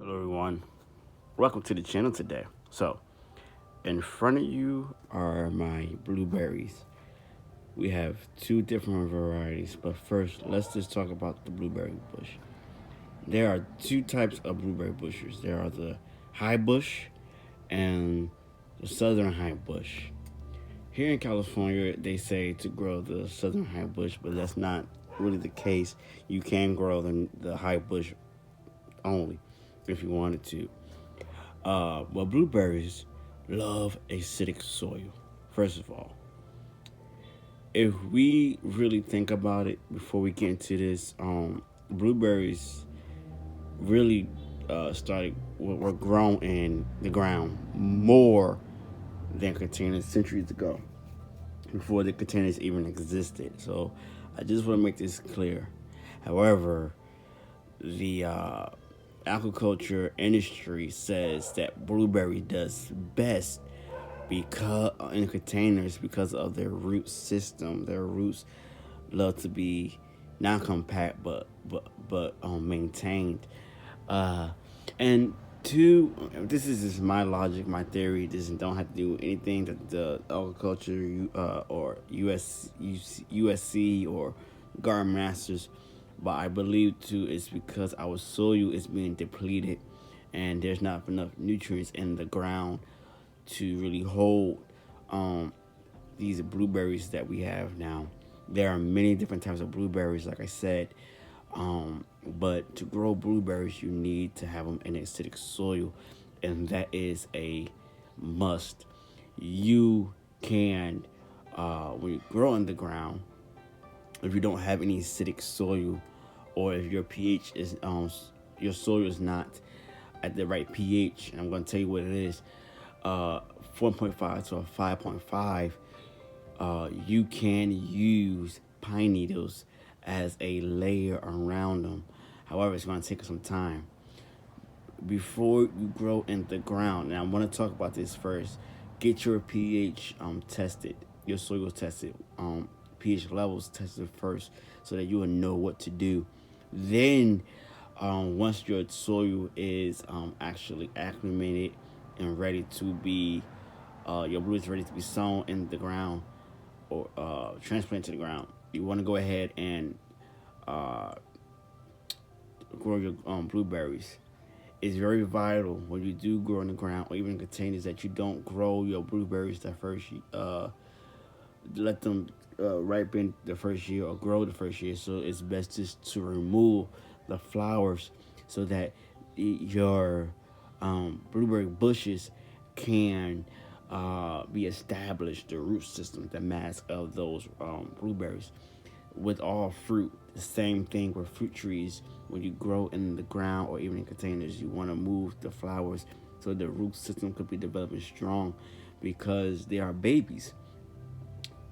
Hello everyone. Welcome to the channel today. So, in front of you are my blueberries. We have two different varieties, but first, let's just talk about the blueberry bush. There are two types of blueberry bushes. There are the high bush and the southern high bush. Here in California, they say to grow the southern high bush, but that's not really the case. You can grow the high bush only if you wanted to. Well, blueberries love acidic soil. First of all, if we really think about it before we get into this, blueberries really started were grown in the ground more than containers centuries ago, before the containers even existed. So, I just want to make this clear. However, the agriculture industry says that blueberry does best because in containers because of their root system. Their roots love to be not compact but maintained. Uh, and two, this is just my logic, my theory. This don't have to do with anything that the agriculture or USC or garden masters. But I believe too it's because our soil is being depleted, and there's not enough nutrients in the ground to really hold um, these blueberries that we have now. There are many different types of blueberries, like I said, but to grow blueberries, you need to have them in acidic soil, and that is a must. You can, when you grow in the ground, if you don't have any acidic soil, or if your pH is your soil is not at the right pH, and I'm going to tell you what it is. 4.5 to a 5.5, you can use pine needles as a layer around them. However, it's going to take some time before you grow in the ground. Now, I want to talk about this first. Get your pH tested, your soil tested, pH levels tested first, so that you will know what to do. Then, once your soil is actually acclimated and ready to be, your root is ready to be sown in the ground or transplanted to the ground, you want to go ahead and uh, grow your blueberries. It's very vital when you do grow in the ground or even in containers that you don't grow your blueberries the first let them ripen the first year or grow the first year. So it's best just to remove the flowers so that your blueberry bushes can be established, the root system, the mass of those blueberries. With all fruit, the same thing with fruit trees. When you grow in the ground or even in containers, you want to move the flowers so the root system could be developing strong, because they are babies.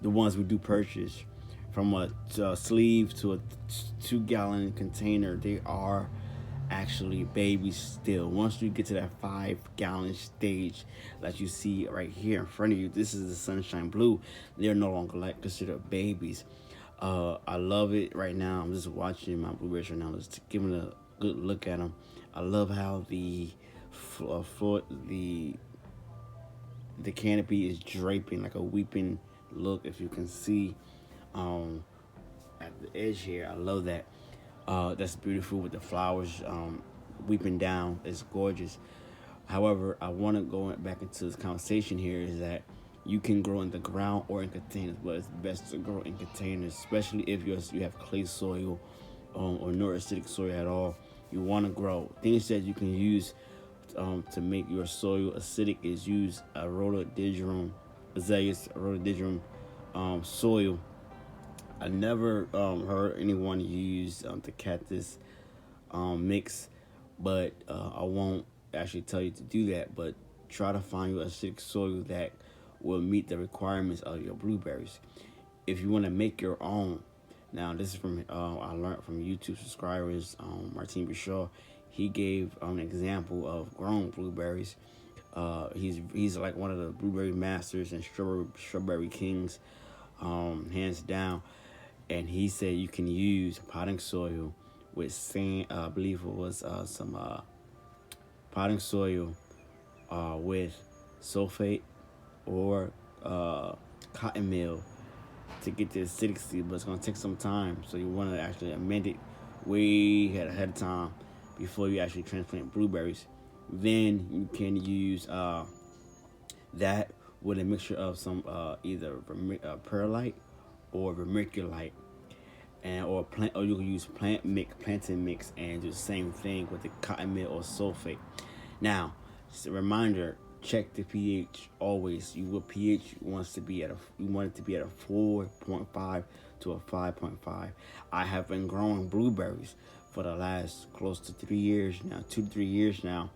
The ones we do purchase from a sleeve to a 2 gallon container, they are actually babies still. Once you get to that 5 gallon stage that you see right here in front of you, this is the sunshine blue. They're no longer like considered babies. I love it right now. I'm just watching my blueberries right now, just giving a good look at them. I love how the canopy is draping like a weeping look. If you can see at the edge here, I love that. That's beautiful with the flowers weeping down. It's gorgeous. However, I want to go back into this conversation here is that you can grow in the ground or in containers, but it's best to grow in containers, especially if you have clay soil or no acidic soil at all. You want to grow things that you can use to make your soil acidic. Is use a rhododendron, azaleas rhododendron soil. I never heard anyone use the cactus mix, but I won't actually tell you to do that. But try to find your acidic soil that will meet the requirements of your blueberries. If you want to make your own, now this is from I learned from YouTube subscribers, Martin Bishaw. He gave an example of grown blueberries. He's like one of the blueberry masters and strawberry kings, hands down. And he said you can use potting soil with sand. I believe it was some potting soil with sulfate or cotton meal to get the acidity, but it's gonna take some time. So you want to actually amend it way ahead of time before you actually transplant blueberries. Then you can use that with a mixture of some either perlite or vermiculite, and or plant, or you can use plantain mix, and do the same thing with the cotton meal or sulfate. Now, just a reminder: check the pH always. You will pH wants to be at a you want it to be at a 4.5 to a 5.5. I have been growing blueberries for the last close to 3 years now, 2 to 3 years now,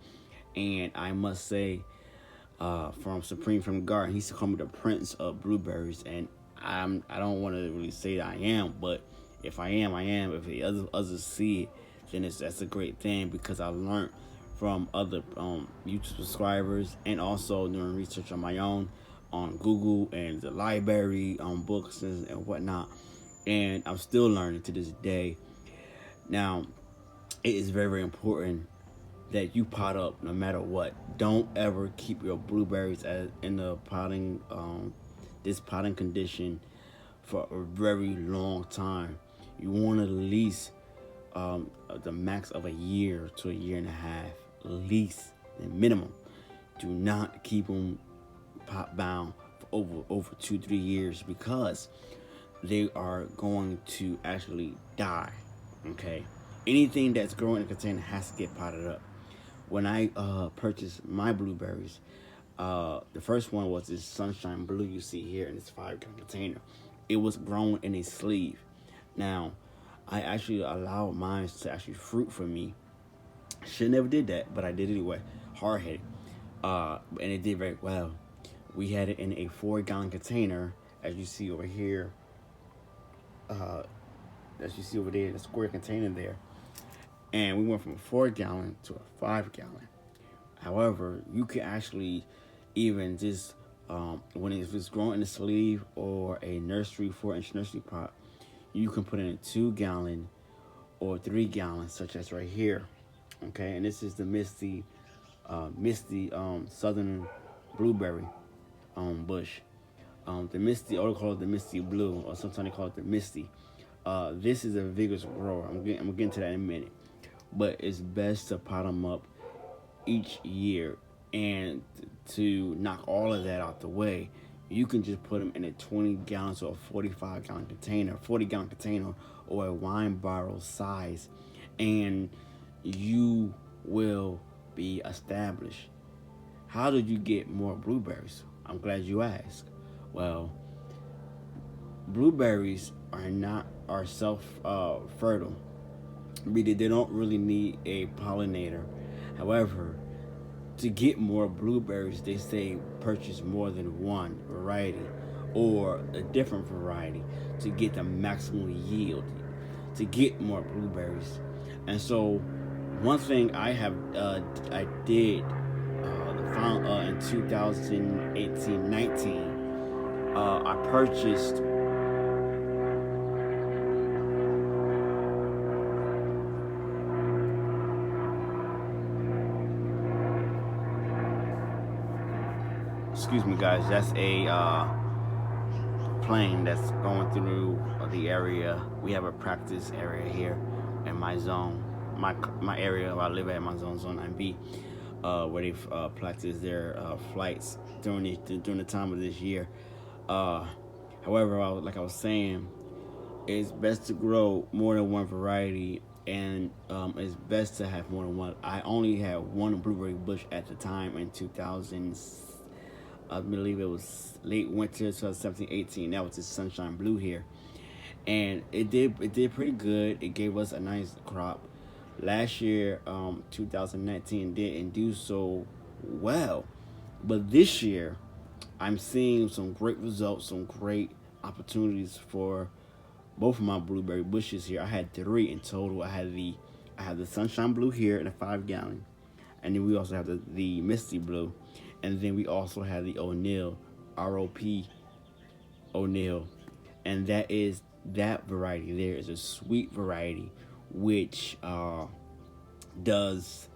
and I must say, from Supreme from the Garden, he used to call me the Prince of Blueberries, and I don't want to really say that I am, but if I am, I am. If the others see it, then that's a great thing, because I learned from other YouTube subscribers, and also doing research on my own on Google and the library on books and whatnot, and I'm still learning to this day. Now, it is very, very important that you pot up no matter what. Don't ever keep your blueberries in the this potting condition for a very long time. You want at least the max of a year to a year and a half, at least the minimum. Do not keep them pot bound for over 2 3 years, because they are going to actually die. Okay, anything that's growing in a container has to get potted up. When I purchased my blueberries, the first one was this sunshine blue you see here in this 5 gallon container. It was grown in a sleeve. Now, I actually allowed mine to actually fruit for me. Should never did that, but I did it anyway. Hard headed, and it did very well. We had it in a 4 gallon container, as you see over here. Uh, as you see over there, the square container there, and we went from a 4 gallon to a 5 gallon. However, you can actually even just when it's growing in a sleeve or a nursery 4 inch nursery pot, you can put in a 2 gallon or 3 gallons, such as right here. Okay, and this is the misty southern blueberry bush. The misty, or they call it the misty blue, or sometimes they call it the misty. This is a vigorous grower. I'm gonna get into that in a minute, but it's best to pot them up each year. And to knock all of that out the way, you can just put them in a 20 gallons or a 45 gallon container, 40 gallon container, or a wine barrel size, and you will be established. How did you get more blueberries? I'm glad you asked. Well, blueberries are self fertile. They don't really need a pollinator. However, to get more blueberries, they say purchase more than one variety or a different variety to get the maximum yield, to get more blueberries. And so, one thing I did in 2018-19, I purchased. Excuse me, guys. That's a plane that's going through the area. We have a practice area here in my zone, my area where I live at, my zone 9B, where they practice their flights during the time of this year. However, like I was saying, it's best to grow more than one variety, and it's best to have more than one. I only had one blueberry bush at the time in 2000. I believe it was late winter 2017-18. That was the sunshine blue here, and it did pretty good. It gave us a nice crop. Last year, 2019, didn't do so well, but this year, I'm seeing some great results, some great opportunities for both of my blueberry bushes here. I had 3 in total. I had the sunshine blue here in a 5 gallon, and then we also have the misty blue, and then we also have the O'Neill, ROP O'Neill, and that variety there is a sweet variety, which does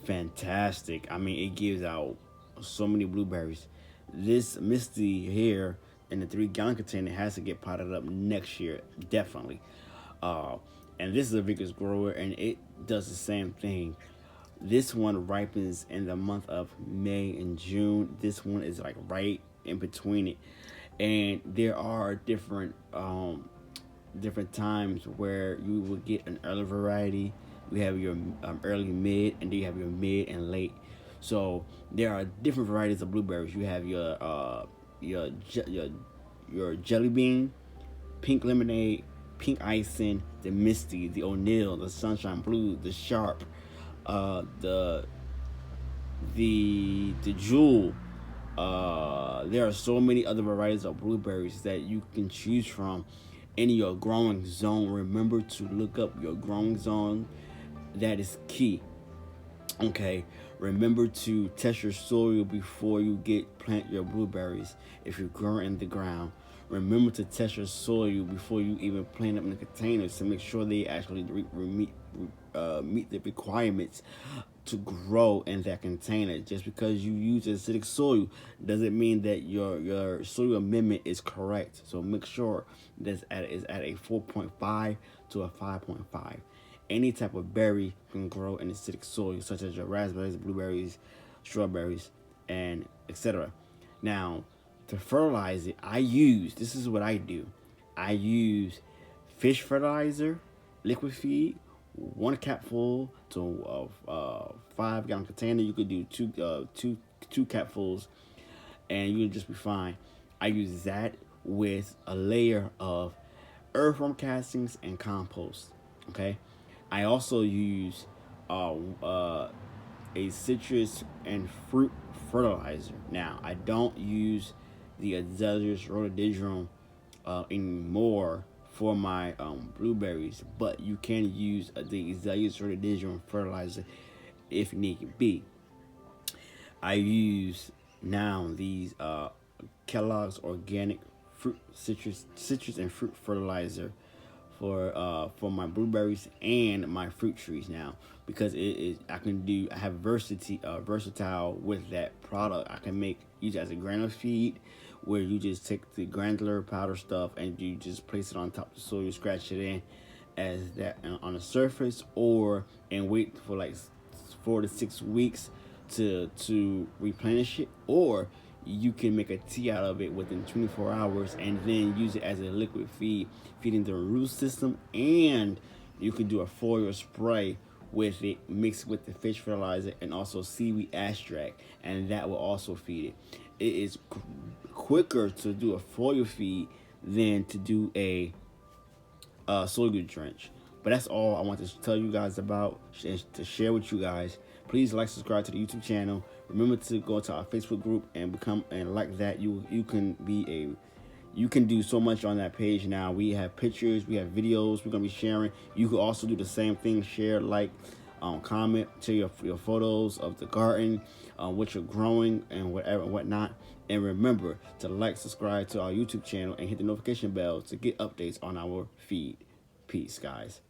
fantastic. I mean, it gives out so many blueberries. This Misty here in the 3 gallon container has to get potted up next year, definitely. Uh, and this is a vigorous grower, and it does the same thing. This one ripens in the month of May and June. This one is like right in between it, and there are different times where you will get an early variety. You have your early, mid, and then you have your mid and late. So there are different varieties of blueberries. You have your your jelly bean, pink lemonade, pink icing, the misty, the O'Neill, the sunshine blue, the sharp, the the jewel. There are so many other varieties of blueberries that you can choose from in your growing zone. Remember to look up your growing zone. That is key. Okay, remember to test your soil before you plant your blueberries. If you're growing in the ground, remember to test your soil before you even plant them in the containers to make sure they actually meet the requirements to grow in that container. Just because you use acidic soil doesn't mean that your soil amendment is correct. So make sure that is at a 4.5 to a 5.5. Any type of berry can grow in acidic soil, such as your raspberries, blueberries, strawberries, and etc. Now, to fertilize it, this is what I do. I use fish fertilizer, liquid feed, 1 capful to a 5 gallon container. You could do two capfuls, and you'll just be fine. I use that with a layer of earthworm castings and compost. Okay, I also use a citrus and fruit fertilizer. Now, I don't use the Azaleas rhododendron anymore for my blueberries, but you can use the Azaleas rhododendron fertilizer if need be. I use now these Kellogg's organic citrus and fruit fertilizer for my blueberries and my fruit trees now, because I have versatile with that product. I can use it as a granular feed, where you just take the granular powder stuff and you just place it on top of the soil, you scratch it in as that on the surface, and wait for like 4 to 6 weeks to replenish it, or you can make a tea out of it within 24 hours and then use it as a liquid feed, feeding the root system. And you can do a foliar spray with it, mixed with the fish fertilizer and also seaweed extract, and that will also feed it. It is quicker to do a foliar feed than to do a soil drench. But that's all I want to tell you guys about, to share with you guys. Please like, subscribe to the YouTube channel. Remember to go to our Facebook group and become and like that. You can do so much on that page now. We have pictures, we have videos we're gonna be sharing. You can also do the same thing: share, like, comment, share your photos of the garden, what you're growing and whatnot. And remember to like, subscribe to our YouTube channel, and hit the notification bell to get updates on our feed. Peace, guys.